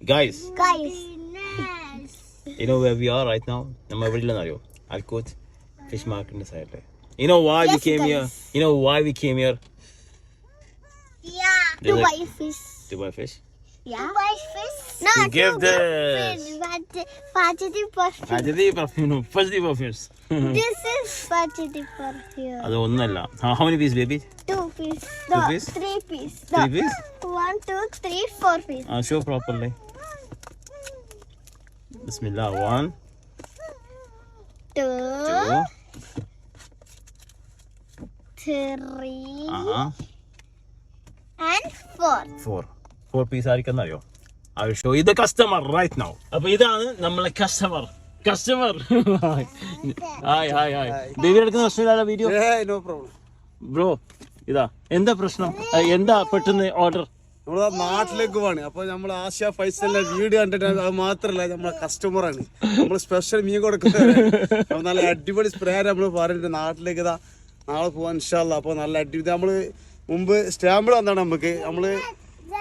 Guys, you know where we are right now? നമ്മൾ എവിടെയില്ലെന്ന് അറിയോ? അൽക്കോത്ത് fish മാർക്കറ്റിന്റെ സൈഡില്. You know why we came here? You know why we came here? Yeah. To buy fish. To buy fish? Yeah. To buy fish. No, to give the positive perfume. Positive perfume. No, positive perfumes. This is positive perfume. അത് ഒന്നല്ല. How many pieces, baby? 2 pieces. No, 2 piece? 3 pieces. 3 pieces? 1, 2, 3, 4 pieces. Show properly. Bismillah. 1, 2, 3, and 4. 4 piece ആയിരിക്കും അറിയോ? I will show you the customer right now. അപ്പൊ ഇതാണ് നമ്മളെ customer. Hi baby എടുക്കുന്ന പ്രശ്നമില്ല video. No problem bro. ഇതാ എന്താ പ്രശ്നം? എന്താ പെട്ടെന്ന് ഓർഡർ? നമ്മളെ നാട്ടിലേക്ക് പോവാണ്. അപ്പൊ നമ്മൾ ആശയ ഫൈസലിന്റെ വീഡിയോ കണ്ടിട്ട് അത് മാത്രല്ല നമ്മളെ കസ്റ്റമറാണ്. നമ്മള് സ്പെഷ്യൽ മീൻ കൊടുക്കുന്നത് നല്ല അടിപൊളി സ്പ്രേ നമ്മള് പറഞ്ഞിട്ട് നാട്ടിലേക്ക് ഇതാ നാളെ പോവാൻ ഇൻഷാല്ലാ. അപ്പൊ നല്ല അടിപൊളി നമ്മള് മുമ്പ് സ്റ്റാമ്പിൾ വന്നാണ് നമുക്ക്. നമ്മള്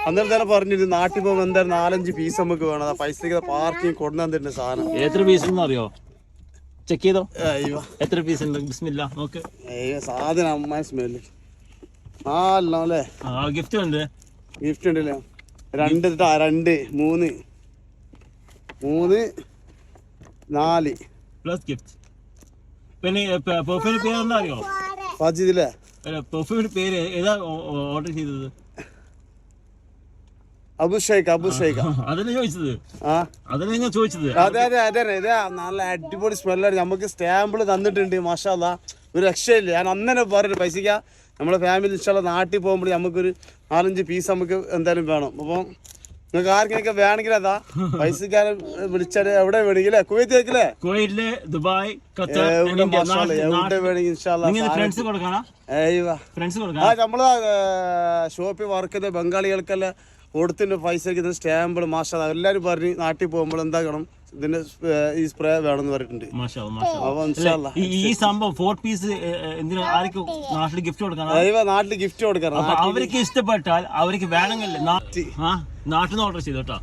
അന്നേരം തന്നെ പറഞ്ഞിട്ട് നാട്ടിൽ പോകുമ്പോൾ എന്തായാലും 4-5 പീസ് നമുക്ക് വേണം. ആ പൈസക്ക് പാർക്കിങ് കൊണ്ടുവന്നിട്ടുണ്ട് സാധനം. എത്ര പീസ് അറിയോ? ചെക്ക് ചെയ്തോ അയ്യോ എത്ര പീസ് ഉണ്ട്? ബിസ്മില്ലാ നോക്ക്. സാധനം അമ്മായി സ്മെല്ല് നാലെണ്ണം അല്ലേ? ഗിഫ്റ്റ് ഉണ്ട്. ഗിഫ്റ്റ് ഉണ്ടല്ലേ? 2 3 4 പ്ലസ് ഗിഫ്റ്റ്. പിന്നെ പെർഫ്യൂമിന്റെ പേര് എന്താ അറിയോ? ഫാജിദില്ലേ? പെർഫ്യൂമിന്റെ പേര് ഏതാ ഓർഡർ ചെയ്തത്? അബുഷൈഖ്. അതല്ലേ ചോദിച്ചത്? അതല്ലേ നിങ്ങൾ ചോദിച്ചത്? അതെ ഇതാ നല്ല അടിപൊളി സ്മെല്ലാണ്. നമുക്ക് സ്റ്റാമ്പിള് തന്നിട്ടുണ്ട്. മാഷാ അല്ലാ, ഒരു രക്ഷയില്ല. ഞാൻ അന്നേരം പറഞ്ഞു പൈസയ്ക്ക നമ്മളെ ഫാമിലി ഇഷ്ടമുള്ള നാട്ടിൽ പോകുമ്പോൾ നമുക്കൊരു 4-5 പീസ് നമുക്ക് എന്തായാലും വേണം. അപ്പം നിങ്ങൾക്ക് ആർക്കൊക്കെ വേണമെങ്കിൽ അതാ പൈസക്കാരൻ വിളിച്ചാൽ എവിടെ വേണമെങ്കിൽ കുവൈത്ത് വെക്കില്ലേ? കുവൈറ്റില്, ദുബായ്, ഖത്തർ, എവിടെ വേണമെങ്കിൽ നമ്മള് ഷോപ്പിൽ വർക്ക് ചെയ്ത ബംഗാളികൾക്കെല്ലാം കൊടുത്തിന്റെ പൈസക്ക് സ്റ്റാമ്പിൾ മാഷാ എല്ലാരും പറഞ്ഞ് നാട്ടിൽ പോകുമ്പോൾ എന്താക്കണം ഇതിന്റെ ഈ സ്പ്രേ വേണമെന്ന് പറഞ്ഞിട്ടുണ്ട്. ഈ സംഭവം 4 പീസ് ആർക്കും നാട്ടിൽ ഗിഫ്റ്റ് കൊടുക്കണം. നാട്ടിൽ ഗിഫ്റ്റ് കൊടുക്കണം. അവർക്ക് ഇഷ്ടപ്പെട്ടാൽ അവർക്ക് വേണമെങ്കിൽ നാട്ടിൽ നിന്ന് ഓർഡർ ചെയ്തോട്ടോ.